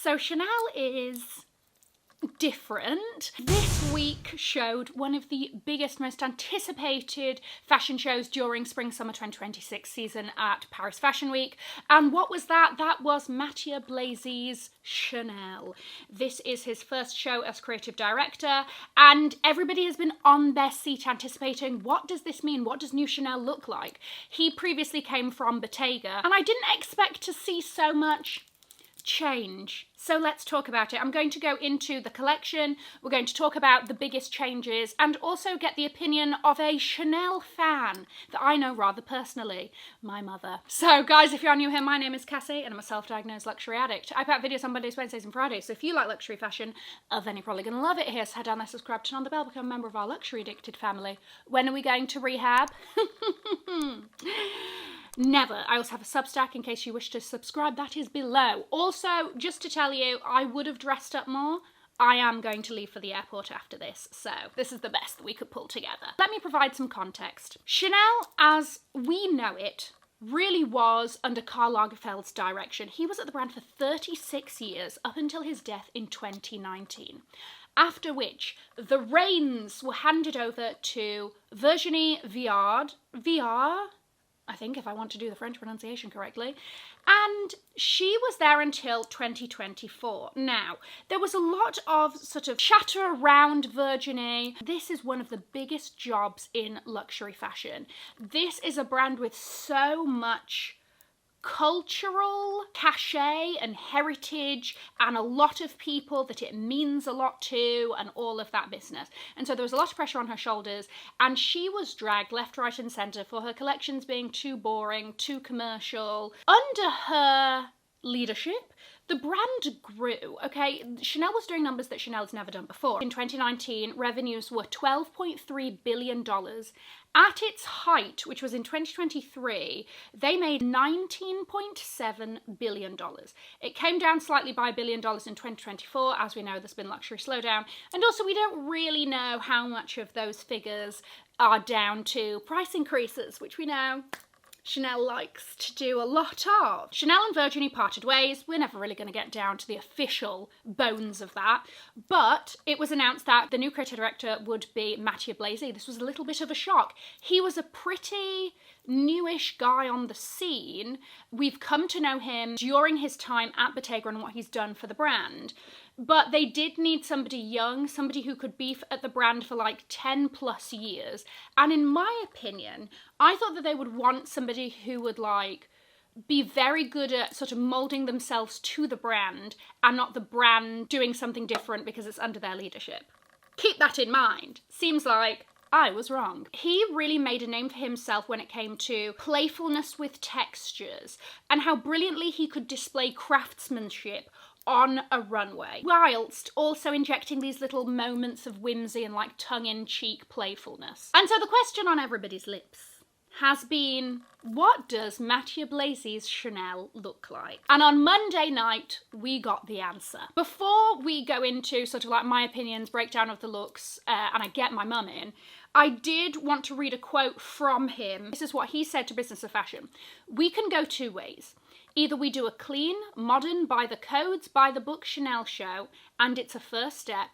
So Chanel is different. This week showed one of the biggest, most anticipated fashion shows during Spring/Summer 2026 season at Paris Fashion Week. And what was that? That was Mathieu Blazy's Chanel. This is his first show as creative director, and everybody has been on their seat anticipating, what does this mean? What does new Chanel look like? He previously came from Bottega, and I didn't expect to see so much change. So let's talk about it. I'm going to go into the collection, we're going to talk about the biggest changes, and also get the opinion of a Chanel fan that I know rather personally, my mother. So guys, if you're new here, my name is Cassie and I'm a self-diagnosed luxury addict. I put out videos on Mondays, Wednesdays and Fridays, so if you like luxury fashion, then you're probably going to love it here. So head down there, subscribe, turn on the bell, become a member of our luxury addicted family. When are we going to rehab? Never. I also have a Substack in case you wish to subscribe. That is below. Also, just to tell you, I would have dressed up more. I am going to leave for the airport after this, so this is the best that we could pull together. Let me provide some context. Chanel, as we know it, really was under Karl Lagerfeld's direction. He was at the brand for 36 years, up until his death in 2019. After which, the reins were handed over to Virginie Viard, I think, if I want to do the French pronunciation correctly, and she was there until 2024. Now, there was a lot of sort of chatter around Virginie. This is one of the biggest jobs in luxury fashion. This is a brand with so much cultural cachet and heritage and a lot of people that it means a lot to and all of that business. And so there was a lot of pressure on her shoulders, and she was dragged left, right and centre for her collections being too boring, too commercial. Under her leadership, the brand grew, okay? Chanel was doing numbers that Chanel's never done before. In 2019, revenues were $12.3 billion. At its height, which was in 2023, they made $19.7 billion. It came down slightly by $1 billion in 2024. As we know, there's been luxury slowdown. And also, we don't really know how much of those figures are down to price increases, which we know Chanel likes to do a lot of. Chanel and Virginie parted ways. We're never really going to get down to the official bones of that, but it was announced that the new creative director would be Mathieu Blazy. This was a little bit of a shock. He was a pretty newish guy on the scene. We've come to know him during his time at Bottega and what he's done for the brand. But they did need somebody young, somebody who could be at the brand for like 10 plus years. And in my opinion, I thought that they would want somebody who would like be very good at sort of moulding themselves to the brand and not the brand doing something different because it's under their leadership. Keep that in mind. Seems like I was wrong. He really made a name for himself when it came to playfulness with textures and how brilliantly he could display craftsmanship on a runway, whilst also injecting these little moments of whimsy and like tongue-in-cheek playfulness. And so the question on everybody's lips has been, what does Mathieu Blazy's Chanel look like? And on Monday night, we got the answer. Before we go into sort of like my opinions, breakdown of the looks, and I get my mum in, I did want to read a quote from him. This is what he said to Business of Fashion. "We can go two ways. Either we do a clean, modern, by the codes, by the book Chanel show, and it's a first step,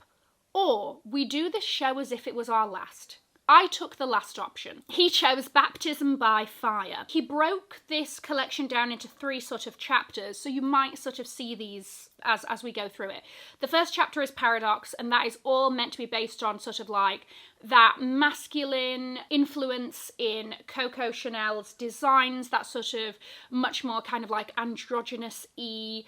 or we do this show as if it was our last. I took the last option." He chose baptism by fire. He broke this collection down into 3 sort of chapters, so you might sort of see these as we go through it. The first chapter is Paradox, and that is all meant to be based on sort of like that masculine influence in Coco Chanel's designs, that sort of much more kind of like androgynous-y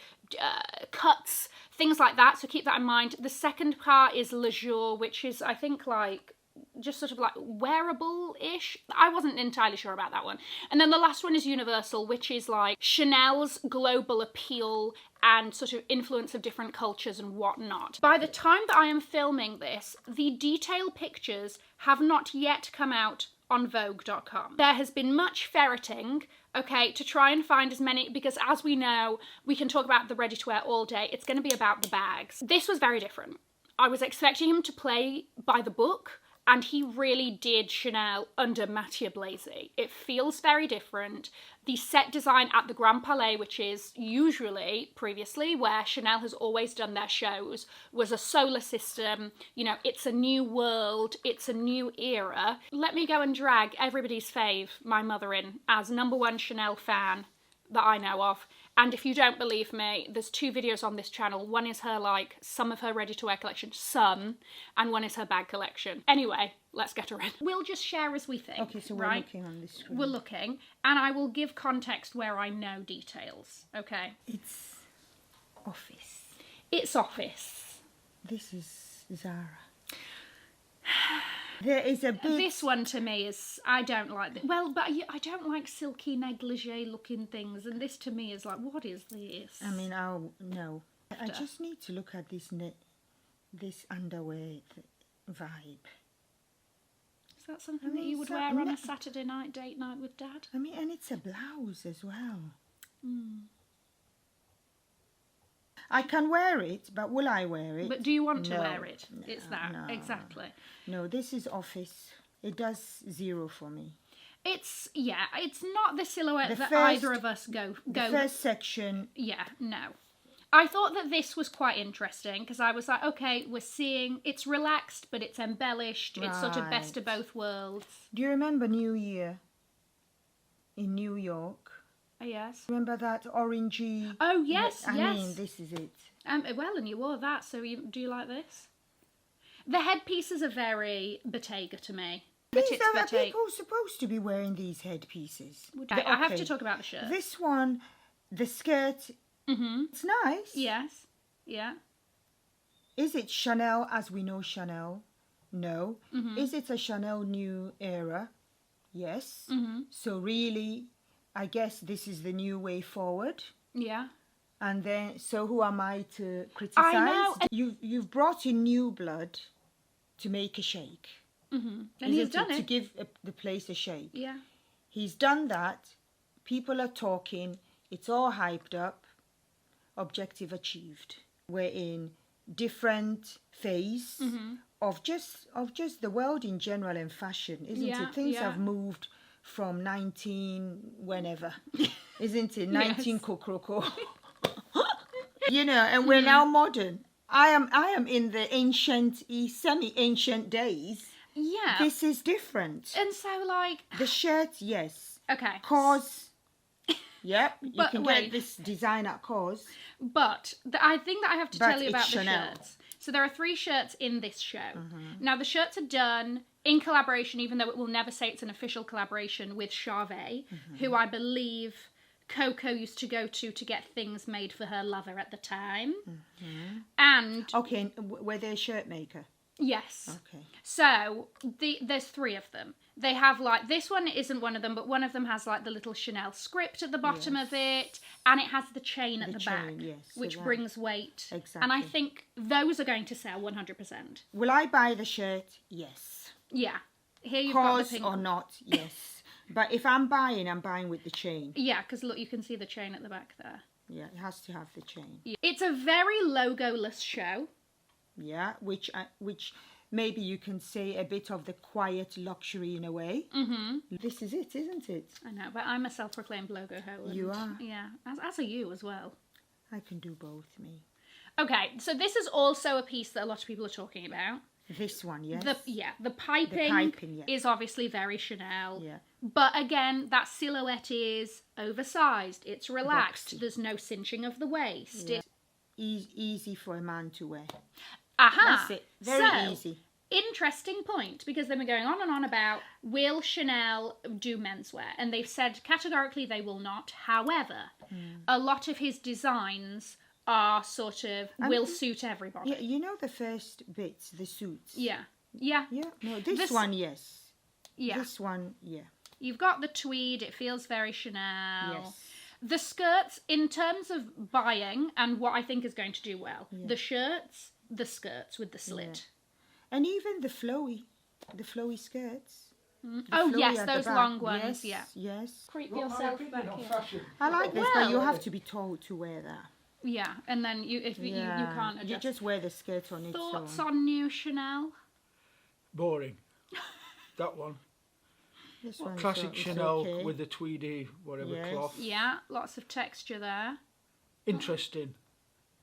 cuts, things like that, so keep that in mind. The second part is Le Jour, which is, I think, like just sort of like wearable-ish. I wasn't entirely sure about that one. And then the last one is Universal, which is like Chanel's global appeal and sort of influence of different cultures and whatnot. By the time that I am filming this, the detail pictures have not yet come out on Vogue.com. There has been much ferreting, okay, to try and find as many, because as we know, we can talk about the ready-to-wear all day. It's going to be about the bags. This was very different. I was expecting him to play by the book And he really did Chanel under Mathieu Blazy. It feels very different. The set design at the Grand Palais, which is usually, previously, where Chanel has always done their shows, was a solar system. You know, it's a new world, it's a new era. Let me go and drag everybody's fave, my mother, in as #1 Chanel fan that I know of. And if you don't believe me, there's 2 videos on this channel. One is her, like, some of her ready-to-wear collection, some, and one is her bag collection. Anyway, let's get her in. We'll just share as we think, Okay, so we're right? looking on this screen. We're looking, and I will give context where I know details, okay? It's Office. It's Office. This is Zara. There is a bit... This one to me is, I don't like this. Well, but I don't like silky negligee looking things, and this to me is like, what is this? I mean, no. I just need to look at this underwear vibe. Is that something that you would wear on a Saturday night date night with Dad? I mean, and it's a blouse as well. I can wear it, but will I wear it? But do you want to No. wear it? No, It's that, no. exactly. No, this is Office. It does 0 for me. It's, yeah, it's not the silhouette The that first- either of us go. The first section... Yeah, no. I thought that this was quite interesting because I was like, okay, we're seeing, it's relaxed, but it's embellished. It's sort of best of both worlds. Do you remember New Year in New York? Yes. Remember that orangey... Oh, yes, I yes. mean, this is it. Well, and you wore that, so do you like this? The headpieces are very Bottega to me. But These it's are Bottega. people supposed to be wearing these headpieces. Okay, I have to talk about the shirt. This one, the skirt, it's nice. Yes. Yeah. Is it Chanel as we know Chanel? No. Mm-hmm. Is it a Chanel new era? Yes. Mm-hmm. So really, I guess this is the new way forward. Yeah. And then, so who am I to criticize? I know. You've brought in new blood to make a shake. Mm-hmm. And he's done To it. give the place a shake. Yeah. He's done that. People are talking. It's all hyped up. Objective achieved. We're in different phase of just the world in general and fashion, isn't it? Things have moved from 19 whenever, isn't it? 19 Kokroko. You know, and we're now modern. I am in the ancient, semi-ancient days. Yeah. This is different. And so, like... The shirt, yes. Okay. Cause. Yep, you But can wait. get this design at Cause. But I think that I have to But tell you it's about the Chanel. shirts. So there are 3 shirts in this show. Now, the shirts are done in collaboration, even though it will never say it's an official collaboration, with Charvet, who I believe Coco used to go to get things made for her lover at the time. And... Okay, were they a shirt maker? Yes. Okay. So there's 3 of them. They have like, this one isn't one of them, but one of them has like the little Chanel script at the bottom of it, and it has the chain at the back, yes, so which that- brings weight. Exactly. And I think those are going to sell 100%. Will I buy the shirt? Yes. Yeah. Here you've got the Cause pink or one. not? Yes. But if I'm buying with the chain. Yeah, because look, you can see the chain at the back there. Yeah, it has to have the chain. Yeah. It's a very logo-less show. Yeah, which maybe you can say a bit of the quiet luxury in a way. This is it, isn't it? I know, but I'm a self-proclaimed logo hoe. You are. Yeah, as are you as well. I can do both, me. Okay, so this is also a piece that a lot of people are talking about. This one, yes. The piping, piping, yeah. is obviously very Chanel. Yeah. But again, that silhouette is oversized. It's relaxed. Boxy. There's no cinching of the waist. Yeah. Easy for a man to wear. Aha! That's it. Very easy. Interesting point, because they've been going on and on about, will Chanel do menswear? And they've said categorically they will not. However, a lot of his designs are sort of, will suit everybody. Yeah, you know the first bits, the suits. Yeah. Yeah. Yeah. No, this one, yes. Yeah. This one, yeah. You've got the tweed, it feels very Chanel. Yes. The skirts, in terms of buying and what I think is going to do well, the shirts, the skirts with the slit. Yeah. And even the flowy skirts. Oh, flowy yes, at the those back. long ones, Yes, yeah. Yes. Creep yourself back here. I like this, Well- but you have to be told to wear that. Yeah, and then you can't adjust. You just wear the skirt on its Thoughts own. on new Chanel? Boring. that one. This one's Classic it's Chanel okay. with the tweedy whatever Yes. cloth. Yeah, lots of texture there. Interesting.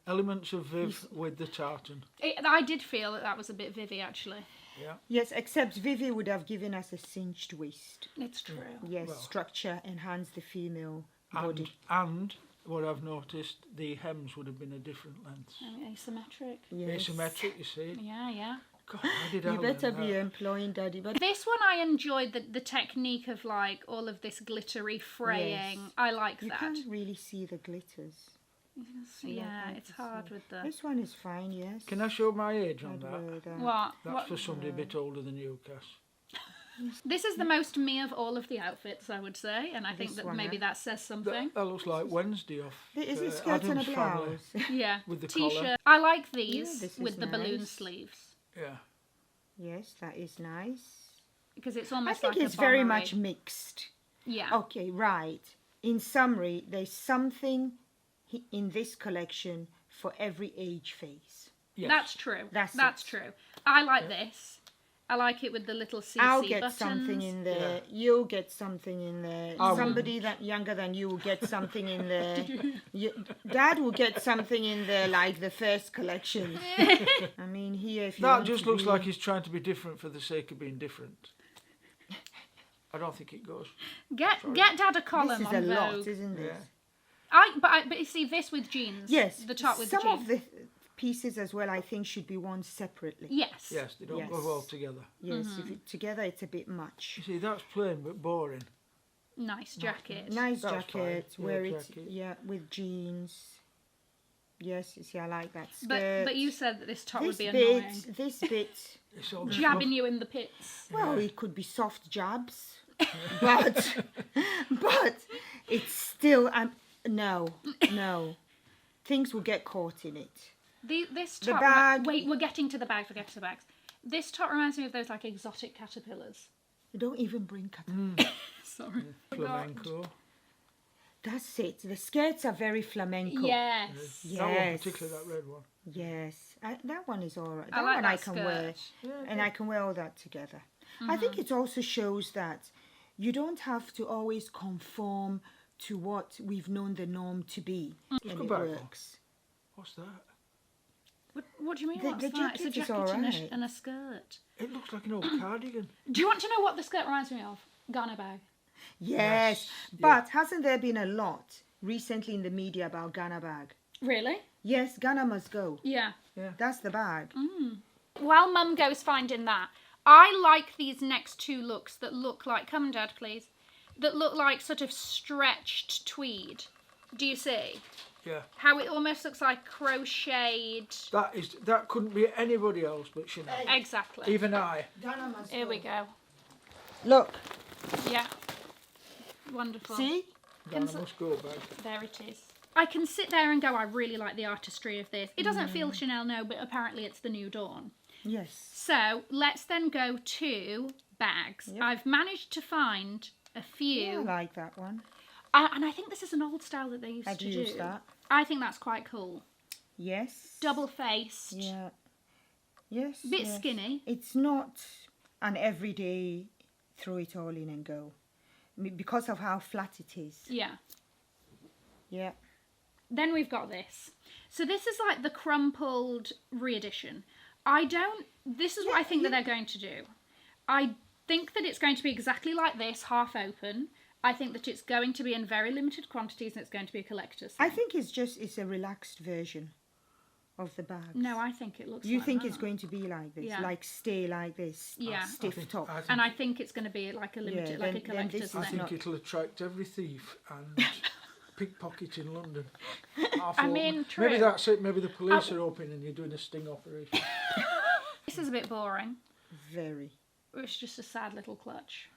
Elements of Viv with the tartan. I did feel that was a bit Vivi, actually. Yeah. Yes, except Vivi would have given us a cinched waist. It's true. Yes, Well. structure enhance the female body. And what I've noticed, the hems would have been a different length. Asymmetric. Yes. Asymmetric, you see. Yeah, yeah. God, how did I You learn better be that? employing Daddy. But This one I enjoyed the technique of like all of this glittery fraying. Yes. I like you that. can't really see the glitters. Yeah, like it's to hard see. with the. This one is fine, yes. Can I show my age on I'd that? wear that. What? That's What? for somebody a bit older than you, Cass. This is the most me of all of the outfits, I would say, and I think This that one, maybe yeah. that says something. That looks like Wednesday off. Is it uh, skirt and a Adam's Family. blouse? Yeah, With the collar. t-shirt. I like these this with is the balloon nice. sleeves Yeah. Yes, that is nice. because it's I almost think like it's a very bombery. much mixed. Yeah. Okay, right. In summary, there's something in this collection for every age phase. Yes. That's true. That's That's it. true. I like this. I like it with the little CC I'll get buttons. something in there. Yeah. You'll get something in there. I Somebody that younger than you will get something in there. Dad will get something in there, like the first collection. I mean, here if you That want just to looks be- like he's trying to be different for the sake of being different. I don't think it goes. Get Dad a This column is on a Vogue. lot, isn't it? Yeah. But you see this with jeans. Yes. The top with some the jeans. of the pieces as well, I think, should be worn separately. Yes. Yes, they don't Yes. go well together. Yes, Mm-hmm. if it, together it's a bit much. You see, that's plain but boring. Nice jacket. Nice That's jacket, fine. wear Yeah, it, jacket. yeah, with jeans. Yes, you see, I like that skirt. But you said that this top this would be bit, annoying. this bit, It's all just Jabbing you in the pits. well, it could be soft jabs, but it's still, no, things will get caught in it. This The top. bag- Wait, we're getting to the bags. We'll get to the bags. This top reminds me of those like exotic caterpillars. Don't even bring cut. Sorry. flamenco. That's it. The skirts are very flamenco. Yes. That one, Yes. particularly that red one. Yes, that one is all right. I That like one that I can skirt. wear, and I can wear all that together. I think it also shows that you don't have to always conform to what we've known the norm to be, and go it back one. works. What's that? What do you mean? The- What's the that? It's a jacket is jacket all and, right. and a skirt. It looks like an old cardigan. Do you want to know what the skirt reminds me of? Ghana bag. Yes, Yeah. but hasn't there been a lot recently in the media about Ghana bag? Really? Yes, Ghana must go. Yeah. That's the bag. While Mum goes finding that, I like these next two looks that look like, come Dad please, that look like sort of stretched tweed. Do you see? Yeah. How it almost looks like crocheted. That couldn't be anybody else but Chanel. Exactly. Even I. Ghana must Here go. we go. Look, Yeah. Wonderful. see? Ghana must go back. There it is. I can sit there and go, I really like the artistry of this. It doesn't feel Chanel, no, but apparently it's the new dawn. Yes. So let's then go to bags. Yep. I've managed to find a I few. like that one. And I think this is an old style that they used I'd to use do. that. I think that's quite cool. Yes. Double faced. Yeah. Yes. Bit yes. skinny. It's not an everyday throw it all in and go. Because of how flat it is. Yeah. Yeah. Then we've got this. So this is like the crumpled re-edition. This is what I think that they're going to do. I think that it's going to be exactly like this, half open. I think that it's going to be in very limited quantities and it's going to be a collector's I thing. think it's a relaxed version of the bag. No, I think it looks You like think that. it's going to be like this? Yeah. Like stay like this? Yeah. Stiff top. And I think it's going to be like a limited, Yeah, like a then collector's this thing. is I think not- it'll attract every thief and pickpocket in London. I mean, true. Maybe that's it. Maybe the police are open and you're doing a sting operation. This is a bit boring. Very, It's just a sad little clutch.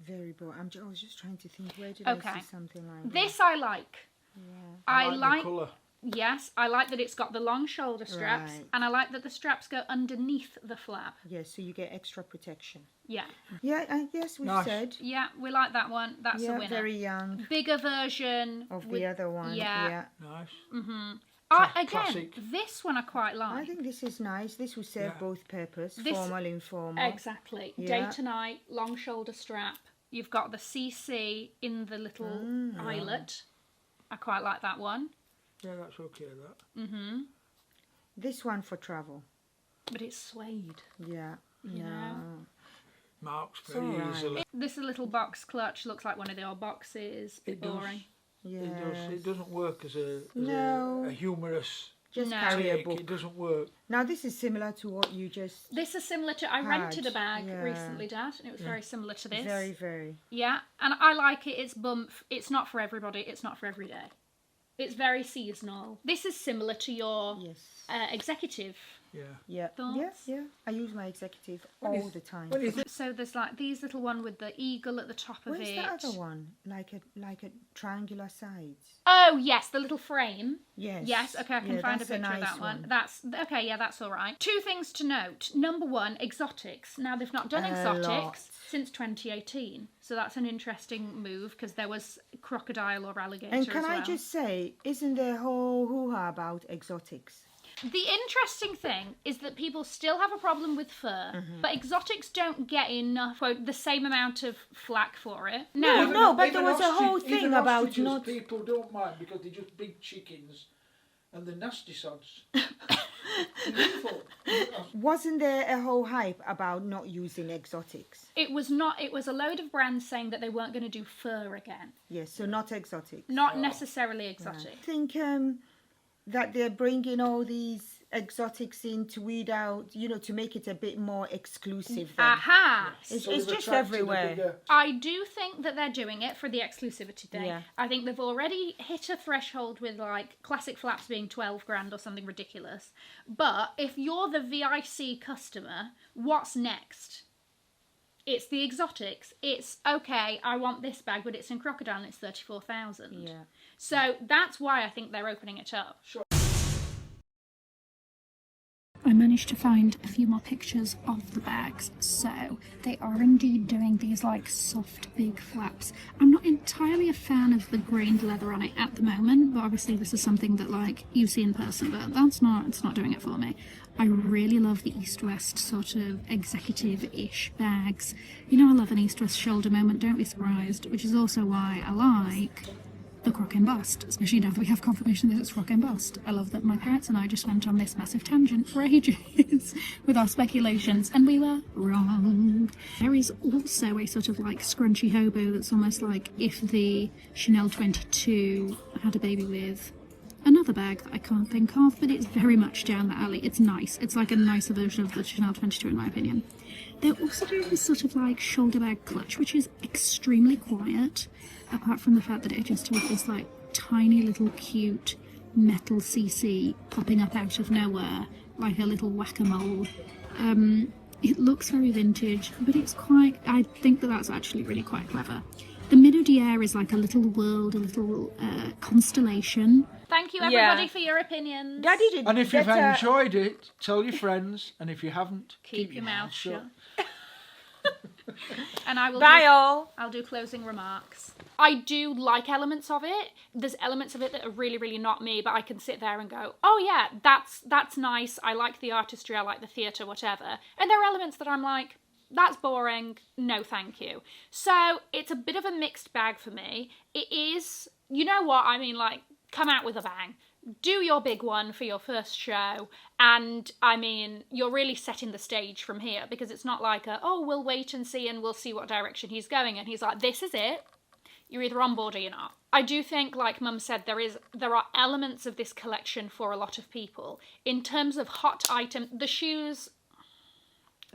very boring. I was just trying to think, where did I Okay. see something like that? This I like. Yeah. I the like. colour. Yes, I like that it's got the long shoulder straps, Right. and I like that the straps go underneath the flap. Yeah, so you get extra protection. Yeah, Yeah, yes, we've Nice. said. yeah, we like that one. That's a Yeah, winner. very young Bigger version of with- the other one. yeah. Yeah. Nice. Again, classic. this one I quite like. I think this is nice. This will serve Yeah. both purpose, This- formal, informal. Exactly. Yeah. Day to night, long shoulder strap. You've got the CC in the little eyelet. I quite like that one. Yeah, that's okay, that. This one for travel. But it's suede. Yeah. You know? Marks It's very all right. easily. This little box clutch looks like one of the old boxes. Bit It does. boring. Yeah. It doesn't work as No. a humorous Just No. carry a take. book. It doesn't work. Now this is similar to what you just. This is similar to... I Had, rented a bag yeah. recently, Dad, and it was very similar to this. Very, very. Yeah, and I like it. It's bump. It's not for everybody. It's not for every day. It's very seasonal. This is similar to your Yes. executive. Yeah. Yeah. Thoughts? Yeah. Yeah. I use my executive What all is- the time. What is it? So there's like these little one with the eagle at the top of Where's it. the other one? Like a triangular sides. Oh yes, the little frame. Yes. Yes, okay, I can Yeah, find a that's picture of nice that one. That's okay, yeah, that's all right. Two things to note. Number one, exotics. Now they've not done A exotics lot. since 2018, so that's an interesting move because there was crocodile or alligator And can as well. I just say, isn't there a whole hoo-ha about exotics? The interesting thing is that people still have a problem with fur, Mm-hmm. but exotics don't get enough, quote, the same amount of flack for it. No, No. but Even there was a whole ostrich- even thing about ostriches not. People don't mind because they're just big chickens, and they're nasty sods. Beautiful. Wasn't there a whole hype about not using exotics? It was not. It was a load of brands saying that they weren't going to do fur again. Yes, so not exotics. Not necessarily exotic. I think that they're bringing all these exotics in to weed out, to make it a bit more exclusive. Then. Aha! It's So they've just attracted a everywhere. bigger- I do think that they're doing it for the exclusivity thing. Yeah. I think they've already hit a threshold with like classic flaps being 12 grand or something ridiculous. But if you're the VIC customer, what's next? It's the exotics. It's okay, I want this bag, but it's in crocodile and it's 34,000. Yeah. So that's why I think they're opening it up. I managed to find a few more pictures of the bags, so they are indeed doing these like soft big flaps. I'm not entirely a fan of the grained leather on it at the moment, but obviously this is something that like you see in person, but it's not doing it for me. I really love the east-west sort of executive-ish bags. You know I love an east-west shoulder moment, don't be surprised, which is also why I like the crock embossed, especially now that we have confirmation that it's crock embossed. I love that my parents and I just went on this massive tangent for ages with our speculations, and we were wrong. There is also a sort of like scrunchy hobo that's almost like if the Chanel 22 had a baby with another bag that I can't think of, but it's very much down the alley. It's nice. It's like a nicer version of the Chanel 22 in my opinion. They're also doing this sort of like shoulder bag clutch, which is extremely quiet, apart from the fact that it just has this like tiny little cute metal CC popping up out of nowhere, like a little whack-a-mole. It looks very vintage, but it's quite, I think that that's actually really quite clever. The Minaudière is like a little world, a little constellation. Thank you, everybody, Yeah. for your opinions. Daddy did And if you've better. enjoyed it, tell your friends. And if you haven't, Keep your mouth shut. shut. And I will Bye do, all. I'll do closing remarks. I do like elements of it. There's elements of it that are really, really not me, but I can sit there and go, oh yeah, that's nice. I like the artistry, I like the theatre, whatever. And there are elements that I'm like, that's boring, no thank you. So it's a bit of a mixed bag for me. It is, you know what, I mean, like, come out with a bang. Do your big one for your first show, and I mean, you're really setting the stage from here, because it's not like we'll wait and see and we'll see what direction he's going, and he's like, this is it. You're either on board or you're not. I do think, like Mum said, there are elements of this collection for a lot of people. In terms of hot item, the shoes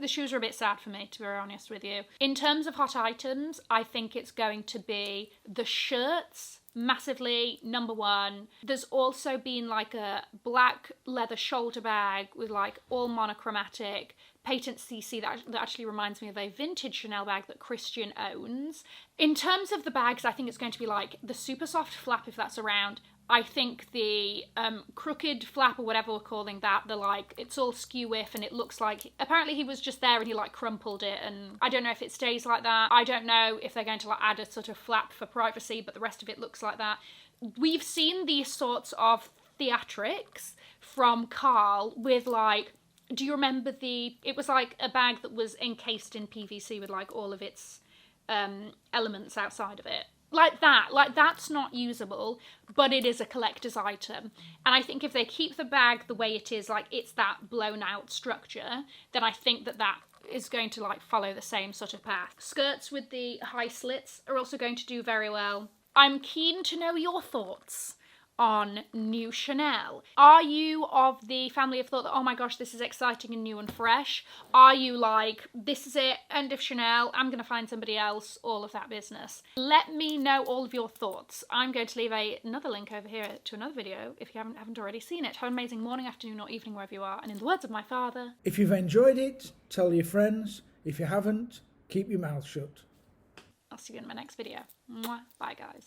are a bit sad for me, to be very honest with you. In terms of hot items, I think it's going to be the shirts, massively, number one. There's also been like a black leather shoulder bag with like all monochromatic patent CC that actually reminds me of a vintage Chanel bag that Christian owns. In terms of the bags, I think it's going to be like the super soft flap, if that's around. I think the crooked flap, or whatever we're calling that, the like, it's all skew-whiff and it looks like, apparently he was just there and he like crumpled it, and I don't know if it stays like that. I don't know if they're going to like add a sort of flap for privacy, but the rest of it looks like that. We've seen these sorts of theatrics from Carl with like, do you remember it was like a bag that was encased in PVC with like all of its elements outside of it. Like that's not usable, but it is a collector's item. And I think if they keep the bag the way it is, like it's that blown out structure, then I think that is going to like follow the same sort of path. Skirts with the high slits are also going to do very well. I'm keen to know your thoughts on new Chanel. Are you of the family of thought that, oh my gosh, this is exciting and new and fresh? Are you like, this is it, end of Chanel, I'm gonna find somebody else, all of that business? Let me know all of your thoughts. I'm going to leave another link over here to another video if you haven't already seen it. Have an amazing morning, afternoon or evening wherever you are, and in the words of my father, If you've enjoyed it, tell your friends. If you haven't, keep your mouth shut. I'll see you in my next video. Mwah. Bye guys.